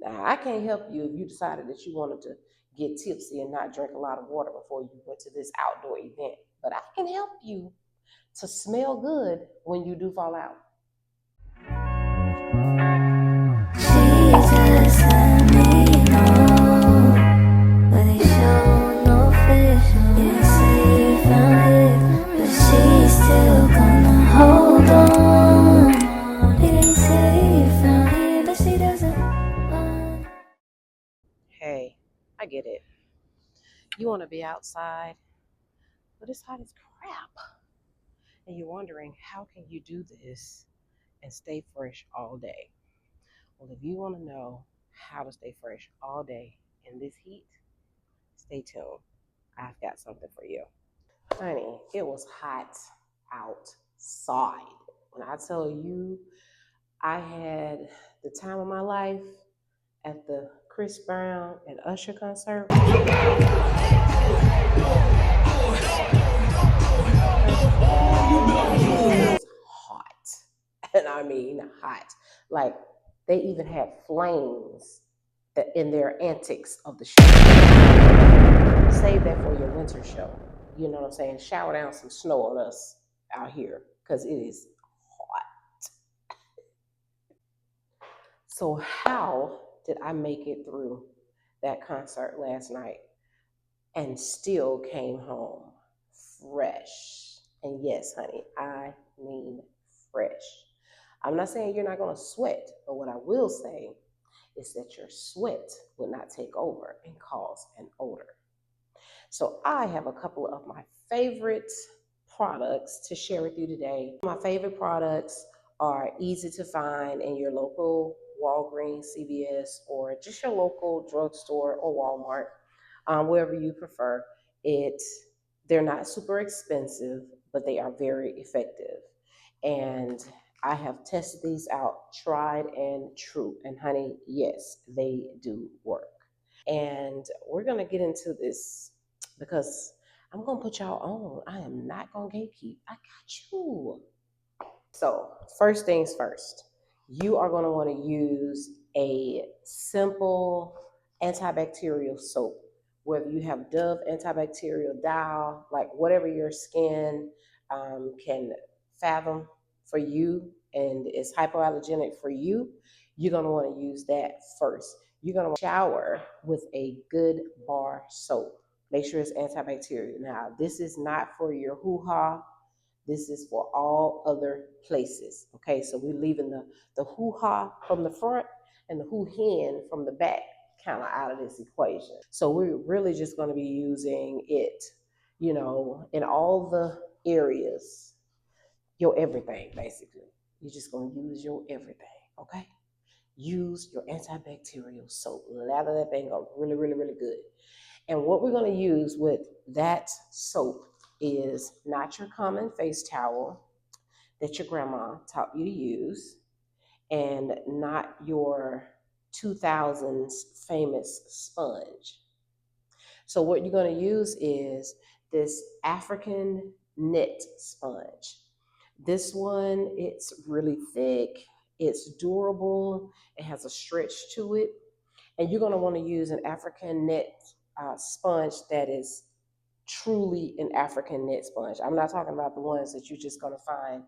Now, I can't help you if you decided that you wanted to get tipsy and not drink a lot of water before you went to this outdoor event, but I can help you to smell good when you do fall out. Jesus, let me know, but they show no fish. Yeah, say you found it, but she's still gonna hold on. They say you found it, but she doesn't want. Hey, I get it. You want to be outside, but it's hot as crap. And you're wondering, how can you do this and stay fresh all day? Well, if you want to know how to stay fresh all day in this heat, stay tuned. I've got something for you. Honey, it was hot outside. When I tell you, I had the time of my life at the Chris Brown and Usher concert. It was hot. And I mean hot. Like, they even had flames in their antics of the show. Save that for your winter show. You know what I'm saying? Shower down some snow on us out here because it is hot. So how did I make it through that concert last night and still came home fresh? And yes, honey, I mean fresh. I'm not saying you're not going to sweat, but what I will say is that your sweat will not take over and cause an odor. So I have a couple of my favorite products to share with you today. My favorite products are easy to find in your local Walgreens, CVS, or just your local drugstore or Walmart, wherever you prefer. They're not super expensive, but they are very effective. And I have tested these out, tried and true. And honey, yes, they do work. And we're going to get into this because I'm going to put y'all on. I am not going to gatekeep. I got you. So first things first, you are going to want to use a simple antibacterial soap. Whether you have Dove antibacterial, Dial, like whatever your skin can fathom for you and is hypoallergenic for you, you're going to want to use that first. You're going to shower with a good bar soap. Make sure it's antibacterial. Now, this is not for your hoo-ha. This is for all other places. Okay, so we're leaving the hoo-ha from the front and the hoo-hen from the back kind of out of this equation. So we're really just going to be using it, in all the areas, your everything, basically. You're just going to use your everything, okay? Use your antibacterial soap. Lather that thing up really, really, really good. And what we're going to use with that soap is not your common face towel that your grandma taught you to use, and not your 2000s famous sponge. So what you're going to use is this African knit sponge. This one, it's really thick, it's durable, it has a stretch to it, and you're going to want to use an African knit sponge that is truly an African knit sponge. I'm not talking about the ones that you're just going to find,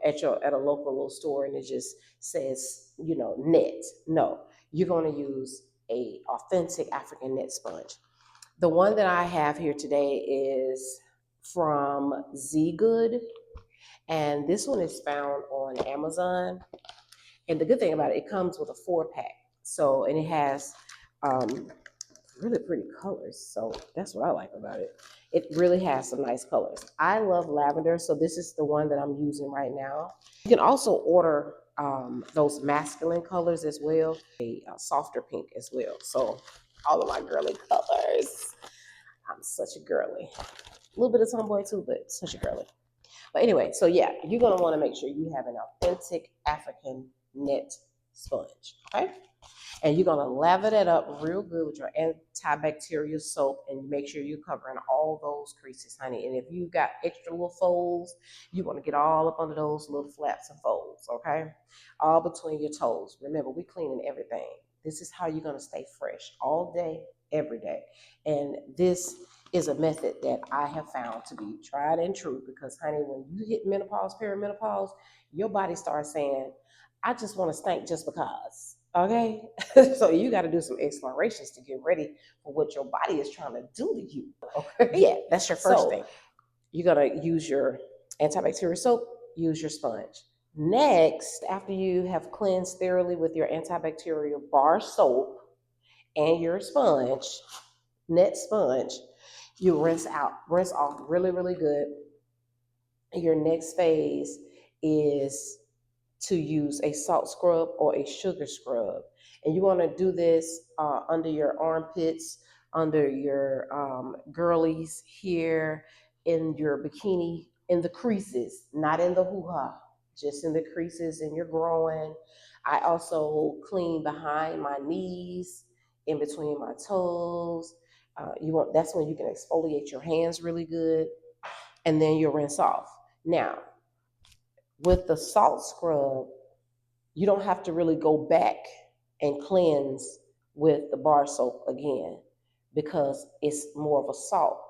at a local little store and it just says, knit. No, you're going to use a authentic African knit sponge. The one that I have here today is from Z Good, and this one is found on Amazon. And the good thing about it, it comes with a 4-pack. So, and it has really pretty colors. So that's what I like about it. It really has some nice colors. I love lavender, so this is the one that I'm using right now. You can also order those masculine colors as well, a softer pink as well. So all of my girly colors. I'm such a girly. A little bit of tomboy too, but such a girly. But anyway, so yeah, you're gonna want to make sure you have an authentic African knit sponge, okay? And you're gonna lather that up real good with your antibacterial soap and make sure you're covering all those creases, honey. And if you've got extra little folds, you wanna get all up under those little flaps and folds, okay? All between your toes. Remember, we're cleaning everything. This is how you're going to stay fresh all day, every day. And this is a method that I have found to be tried and true because, honey, when you hit menopause, perimenopause, your body starts saying, I just want to stink just because. Okay. So you got to do some explorations to get ready for what your body is trying to do to you. Okay. Yeah, that's your first thing. You're going to use your antibacterial soap, use your sponge. Next, after you have cleansed thoroughly with your antibacterial bar soap and your sponge, net sponge, you rinse off really, really good. Your next phase is to use a salt scrub or a sugar scrub. And you want to do this under your armpits, under your girlies here, in your bikini, in the creases, not in the hoo-ha, just in the creases in your groin. I also clean behind my knees, in between my toes. That's when you can exfoliate your hands really good, and then you rinse off. Now, with the salt scrub, you don't have to really go back and cleanse with the bar soap again because it's more of a salt.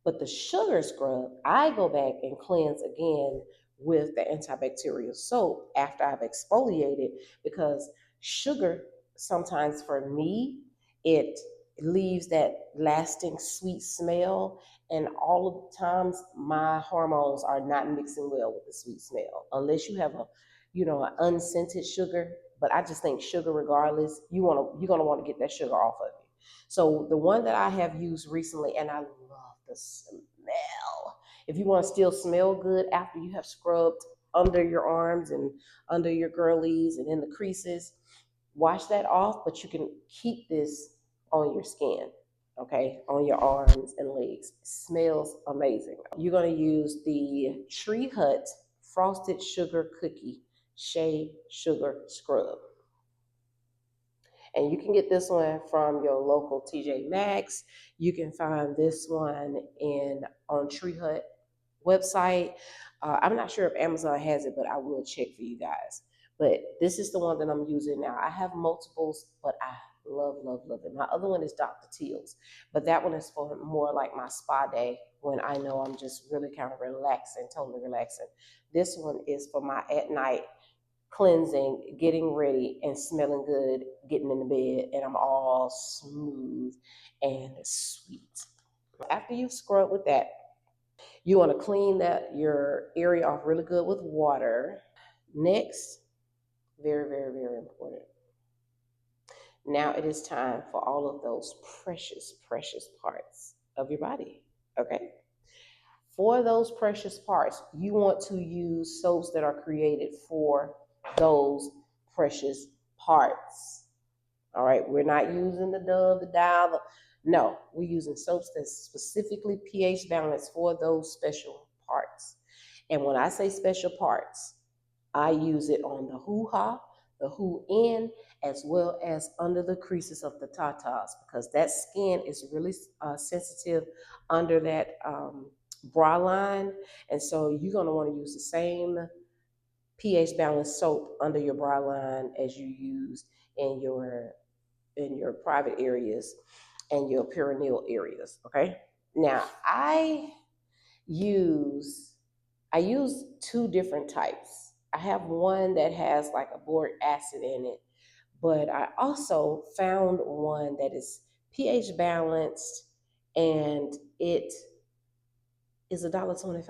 But the sugar scrub, I go back and cleanse again with the antibacterial soap after I've exfoliated because sugar, sometimes for me, it leaves that lasting sweet smell. And all of the times my hormones are not mixing well with the sweet smell unless you have an unscented sugar. But I just think sugar, regardless, you're gonna want to get that sugar off of you. So the one that I have used recently, and I love the smell. If you want to still smell good after you have scrubbed under your arms and under your girlies and in the creases, wash that off. But you can keep this on your skin, okay, on your arms and legs. It smells amazing. You're gonna use the Tree Hut Frosted Sugar Cookie Shea Sugar Scrub. And you can get this one from your local TJ Maxx. You can find this one on Tree Hut website. I'm not sure if Amazon has it, but I will check for you guys. But this is the one that I'm using now. I have multiples, but I love, love, love it. My other one is Dr. Teal's, but that one is for more like my spa day when I know I'm just really kind of relaxing, totally relaxing. This one is for my at night cleansing, getting ready, and smelling good, getting in the bed, and I'm all smooth and sweet. After you've scrubbed with that, you want to clean your area off really good with water. Next, very, very, very important. Now it is time for all of those precious, precious parts of your body. Okay. For those precious parts, you want to use soaps that are created for those precious parts. All right, we're not using the Dove, the Dial. No, we're using soaps that's specifically pH balanced for those special parts. And when I say special parts, I use it on the hoo-ha, the hoo-in, as well as under the creases of the tatas, because that skin is really sensitive under that bra line. And so you're going to want to use the same pH balanced soap under your bra line as you use in your private areas and your perineal areas. Okay. Now use I use two different types. I have one that has like a boric acid in it, but I also found one that is pH balanced and it is $1.25.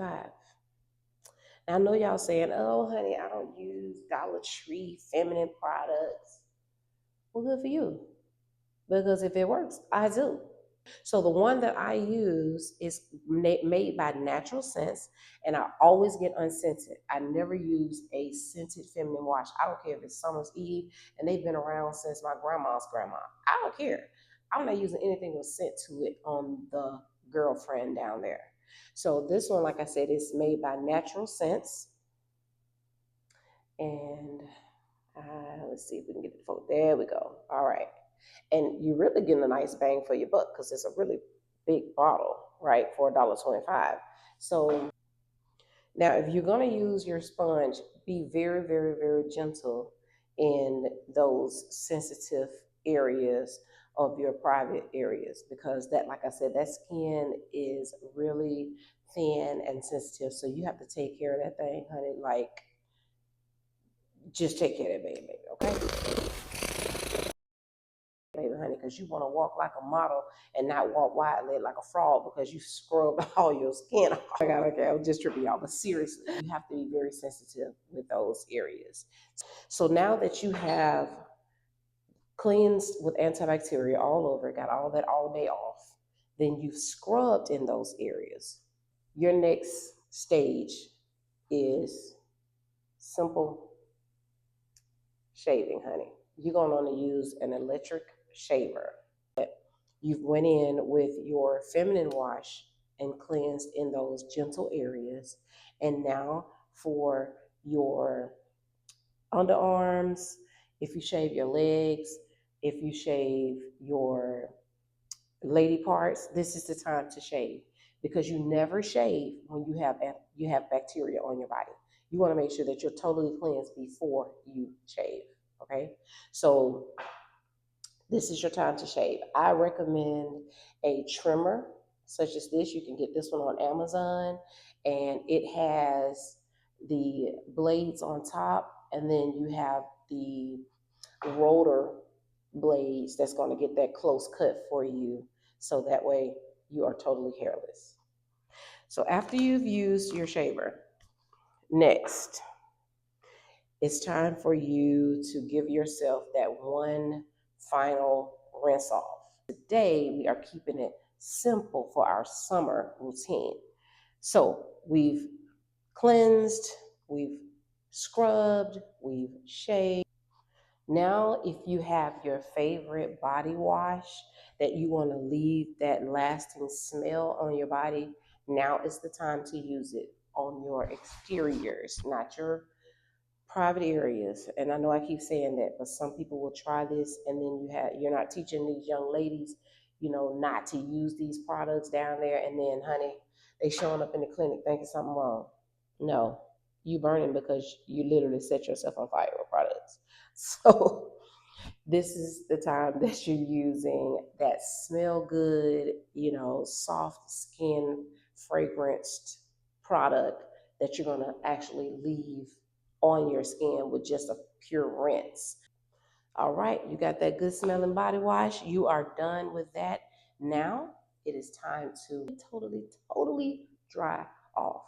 Now I know y'all saying, "Oh, honey, I don't use Dollar Tree feminine products." Well, good for you, because if it works, I do. So the one that I use is made by Natural Scents, and I always get unscented. I never use a scented feminine wash. I don't care if it's Summer's Eve, and they've been around since my grandma's grandma. I don't care. I'm not using anything with scent to it on the girlfriend down there. So this one, like I said, is made by Natural Scents. And let's see if we can get the photo. There we go. All right. And you're really getting a nice bang for your buck because it's a really big bottle, right, for $1.25. So now if you're going to use your sponge, be very, very, very gentle in those sensitive areas of your private areas, because that, like I said, that skin is really thin and sensitive. So you have to take care of that thing, honey. Like, just take care of that baby, okay? Baby, honey, because you want to walk like a model and not walk wide-legged like a frog because you scrubbed all your skin off. Oh my God, okay, I'm just tripping y'all. But seriously, you have to be very sensitive with those areas. So now that you have cleansed with antibacterial all over, got all that all day off, then you've scrubbed in those areas. Your next stage is simple shaving, honey. You're going to want to use an electric shaver. You've went in with your feminine wash and cleansed in those gentle areas. And now for your underarms, if you shave your legs, if you shave your lady parts, this is the time to shave, because you never shave when you have bacteria on your body. You want to make sure that you're totally cleansed before you shave. Okay, so this is your time to shave. I recommend a trimmer such as this. You can get this one on Amazon, and it has the blades on top, and then you have the rotor blades that's going to get that close cut for you, so that way you are totally hairless. So after you've used your shaver, next it's time for you to give yourself that one final rinse off. Today we are keeping it simple for our summer routine. So we've cleansed, we've scrubbed, we've shaved. Now, if you have your favorite body wash that you want to leave that lasting smell on your body, now is the time to use it on your exteriors, not your private areas. And I know I keep saying that, but some people will try this, and then you're not teaching these young ladies, not to use these products down there, and then, honey, they showing up in the clinic thinking something wrong. No, you burning because you literally set yourself on fire with products. So this is the time that you're using that smell good, soft skin fragranced product that you're going to actually leave on your skin with just a pure rinse. All right, you got that good smelling body wash. You are done with that. Now it is time to totally dry off.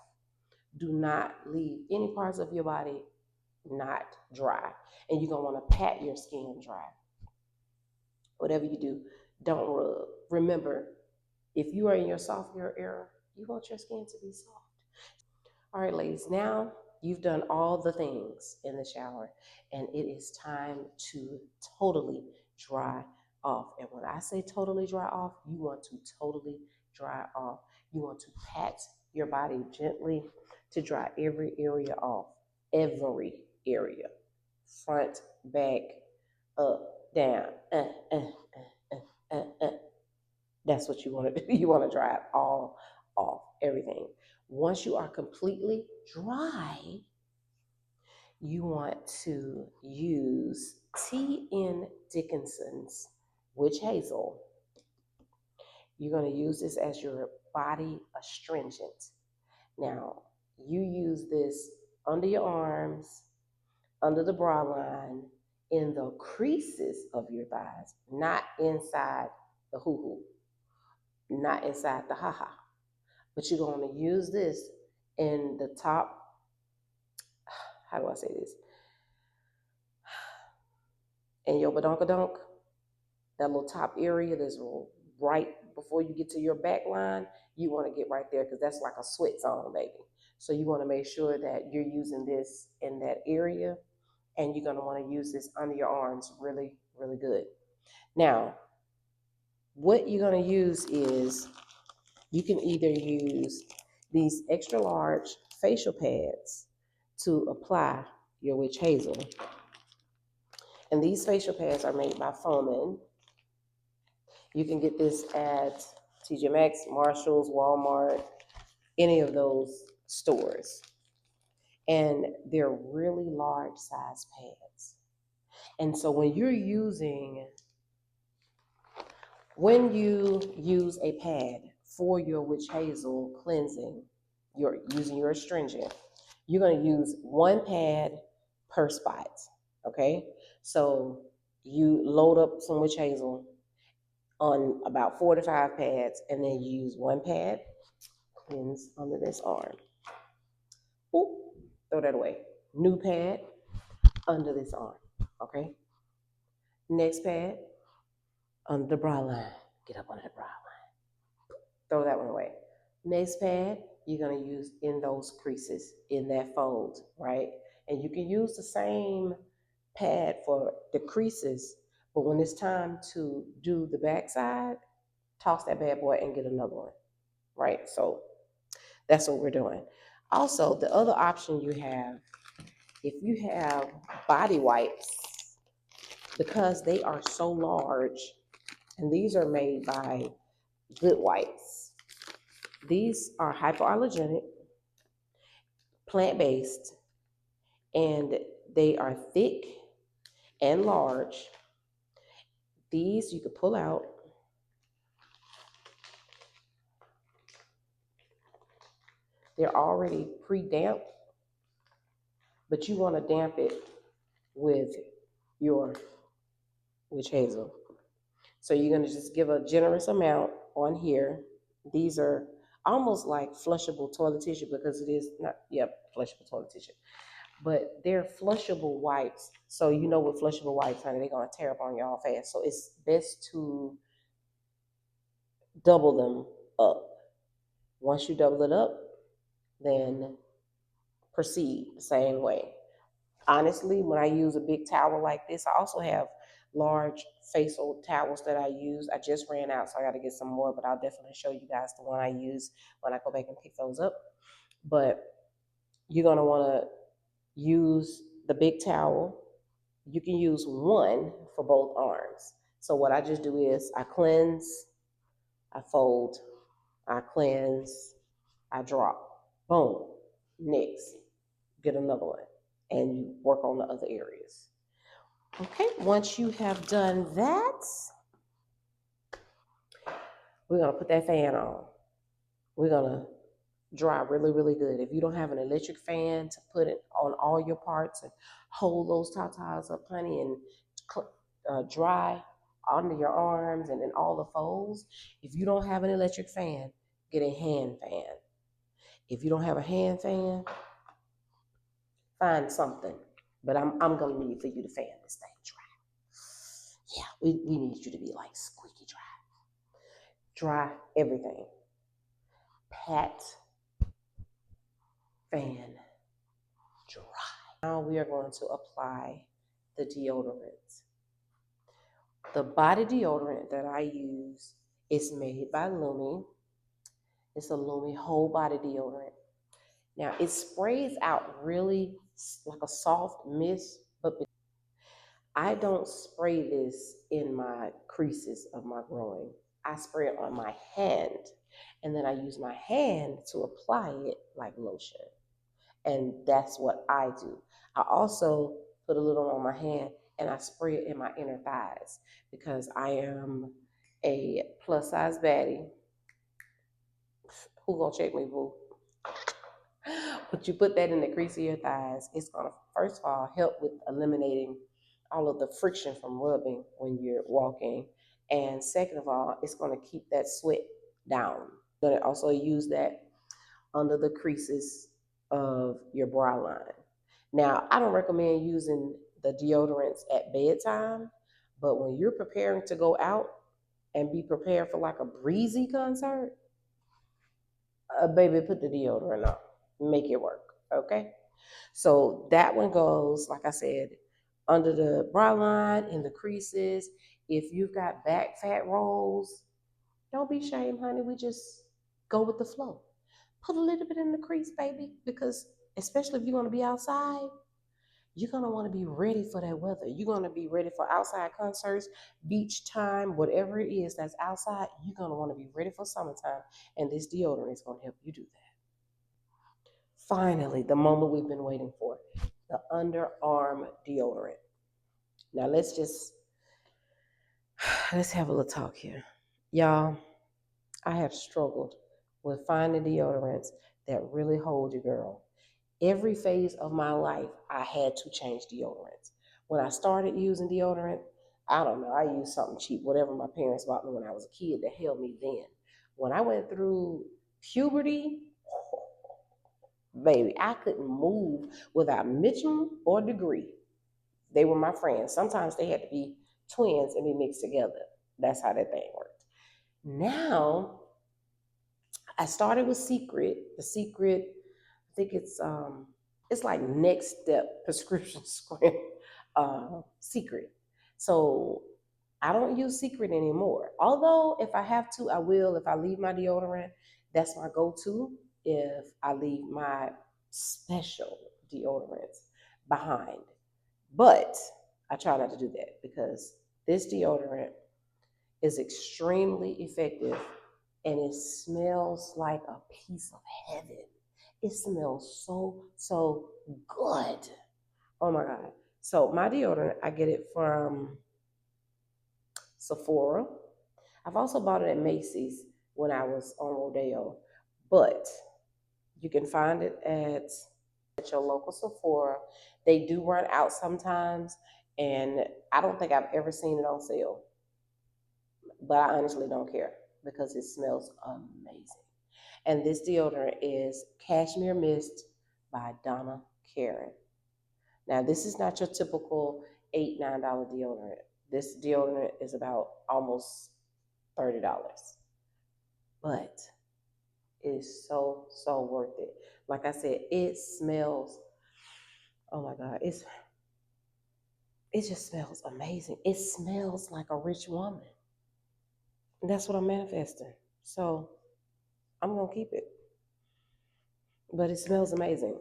Do not leave any parts of your body not dry. And you're going to want to pat your skin dry. Whatever you do, don't rub. Remember, if you are in your sophomore era, you want your skin to be soft. All right, ladies, now you've done all the things in the shower, and it is time to totally dry off. And when I say totally dry off, you want to totally dry off. You want to pat your body gently to dry every area off. Every area. Front, back, up, down. That's what you want to do. You want to dry it all off, everything. Once you are completely dry, you want to use T.N. Dickinson's Witch Hazel. You're going to use this as your body astringent. Now, you use this under your arms, under the bra line, in the creases of your thighs, not inside the hoo-hoo, not inside the ha-ha. But you're going to use this in the top, how do I say this? In your badonkadonk, that little top area that's right before you get to your back line, you want to get right there because that's like a sweat zone, baby. So you want to make sure that you're using this in that area, and you're going to want to use this under your arms really, really good. Now, what you're going to use is, you can either use these extra large facial pads to apply your witch hazel. And these facial pads are made by Foaming. You can get this at TJ Maxx, Marshalls, Walmart, any of those stores. And they're really large size pads. And so when you're using When you use a pad for your witch hazel cleansing, you're using your astringent, you're going to use one pad per spot. Okay, so you load up some witch hazel on about 4 to 5 pads, and then you use one pad, cleanse under this arm. Oop, throw that away. New pad under this arm. Okay, next pad under the bra line. Get up under the bra line. Throw that one away. Next pad, you're going to use in those creases, in that fold, right? And you can use the same pad for the creases, but when it's time to do the backside, toss that bad boy and get another one, right? So that's what we're doing. Also, the other option you have, if you have body wipes, because they are so large, and these are made by Good Wipes. These are hypoallergenic, plant-based, and they are thick and large. These you can pull out. They're already pre-damp, but you want to damp it with your witch hazel. So you're going to just give a generous amount on here. These are almost like flushable toilet tissue, because it is not, flushable toilet tissue. But they're flushable wipes. So you know with flushable wipes, honey, they're going to tear up on y'all fast. So it's best to double them up. Once you double it up, then proceed the same way. Honestly, when I use a big towel like this, I also have large facial towels that I use. I just ran out, so I got to get some more, but I'll definitely show you guys the one I use when I go back and pick those up. But you're going to want to use the big towel. You can use one for both arms. So what I just do is I cleanse, I fold, I cleanse, I drop. Boom. Next, get another one, and you work on the other areas. Okay, once you have done that, we're going to put that fan on. We're going to dry really, really good. If you don't have an electric fan to put it on all your parts and hold those tatas up, honey, and dry under your arms and in all the folds, if you don't have an electric fan, get a hand fan. If you don't have a hand fan, find something. But I'm going to need for you to fan this thing dry. Yeah, we need you to be like squeaky dry. Dry everything. Pat, fan, dry. Now we are going to apply the deodorant. The body deodorant that I use is made by Lumi. It's a Lumi whole body deodorant. Now it sprays out really like a soft mist, but I don't spray this in my creases of my groin. I spray it on my hand, and then I use my hand to apply it like lotion. And that's what I do. I also put a little on my hand and I spray it in my inner thighs, because I am a plus size baddie. Who gonna check me, boo? But you put that in the crease of your thighs, it's gonna, first of all, help with eliminating all of the friction from rubbing when you're walking. And second of all, it's gonna keep that sweat down. You're gonna also use that under the creases of your bra line. Now, I don't recommend using the deodorants at bedtime, but when you're preparing to go out and be prepared for like a breezy concert, baby, put the deodorant on. Make it work, okay? So that one goes, like I said, under the bra line, in the creases. If you've got back fat rolls, don't be ashamed, honey. We just go with the flow. Put a little bit in the crease, baby, because especially if you're going to be outside, you're going to want to be ready for that weather. You're going to be ready for outside concerts, beach time, whatever it is that's outside. You're going to want to be ready for summertime, and this deodorant is going to help you do that. Finally, the moment we've been waiting for, the underarm deodorant. Now let's have a little talk here. Y'all, I have struggled with finding deodorants that really hold you, girl. Every phase of my life, I had to change deodorants. When I started using deodorant, I don't know, I used something cheap, whatever my parents bought me when I was a kid that held me then. When I went through puberty, baby, I couldn't move without Mitchum or Degree. They were my friends. Sometimes they had to be twins and be mixed together. That's how that thing worked. Now, I started with Secret. The Secret, I think it's like next step prescription strength Secret. So I don't use Secret anymore. Although if I have to, I will. If I leave my deodorant, that's my go-to. If I leave my special deodorants behind. But I try not to do that because this deodorant is extremely effective and it smells like a piece of heaven. It smells so good. Oh my God. So my deodorant, I get it from Sephora. I've also bought it at Macy's when I was on Rodeo, but you can find it at your local Sephora. They do run out sometimes, and I don't think I've ever seen it on sale, but I honestly don't care because it smells amazing. And this deodorant is Cashmere Mist by Donna. Now, this is not your typical $8, $9 deodorant. This deodorant is about almost $30, but it is so worth it. Like I said, it smells, oh my God, it just smells amazing. It smells like a rich woman. And that's what I'm manifesting. So I'm gonna keep it. But it smells amazing.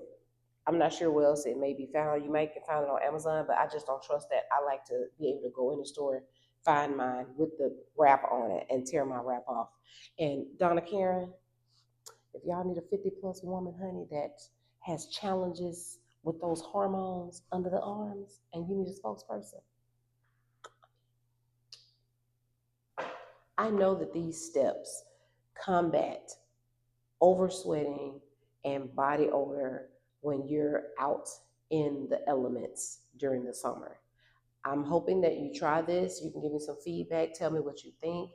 I'm not sure where else it may be found. You might can find it on Amazon, but I just don't trust that. I like to be able to go in the store, find mine with the wrap on it, and tear my wrap off. And Donna Karen, if y'all need a 50+ woman, honey, that has challenges with those hormones under the arms, and you need a spokesperson, I know that these steps combat oversweating and body odor when you're out in the elements during the summer. I'm hoping that you try this. You can give me some feedback, tell me what you think,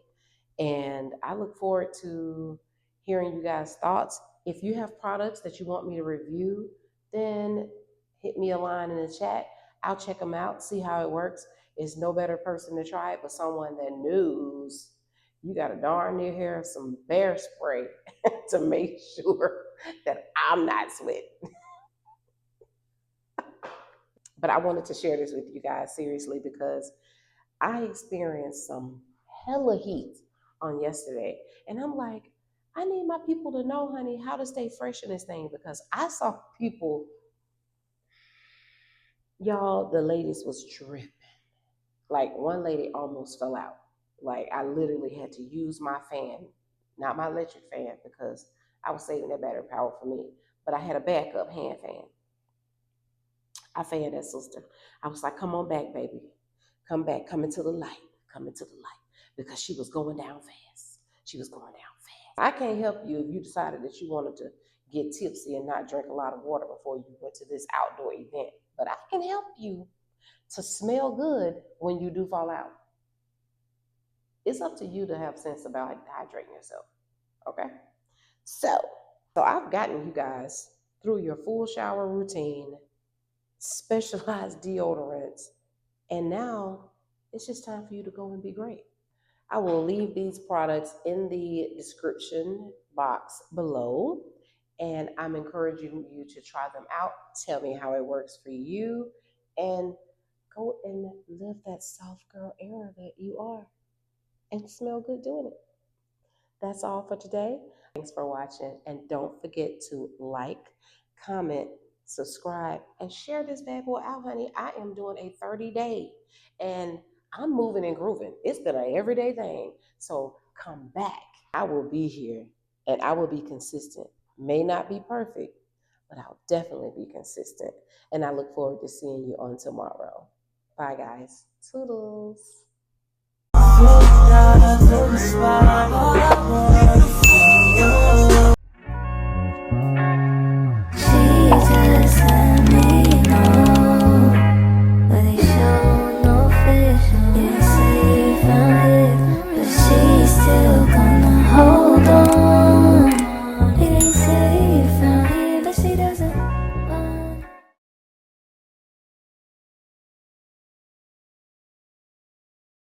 and I look forward to hearing you guys' thoughts. If you have products that you want me to review, then hit me a line in the chat. I'll check them out, see how it works. It's no better person to try it but someone that knows. You got to darn near have some bear spray to make sure that I'm not sweating. But I wanted to share this with you guys seriously because I experienced some hella heat on yesterday. And I'm like, I need my people to know, honey, how to stay fresh in this thing because I saw people, y'all, the ladies was dripping. Like one lady almost fell out. Like I literally had to use my fan, not my electric fan because I was saving that battery power for me. But I had a backup hand fan. I fanned that sister. I was like, come on back, baby. Come back, come into the light, come into the light. Because she was going down fast. She was going down fast. I can't help you if you decided that you wanted to get tipsy and not drink a lot of water before you went to this outdoor event. But I can help you to smell good when you do fall out. It's up to you to have sense about hydrating yourself. Okay? So I've gotten you guys through your full shower routine, specialized deodorants, and now it's just time for you to go and be great. I will leave these products in the description box below, and I'm encouraging you to try them out. Tell me how it works for you, and go and live that soft girl era that you are and smell good doing it. That's all for today. Thanks for watching, and don't forget to like, comment, subscribe, and share this bad boy out, honey. I am doing a 30-day, and I'm moving and grooving. It's been an everyday thing, so come back. I will be here, and I will be consistent. May not be perfect, but I'll definitely be consistent, and I look forward to seeing you on tomorrow. Bye, guys. Toodles. spot.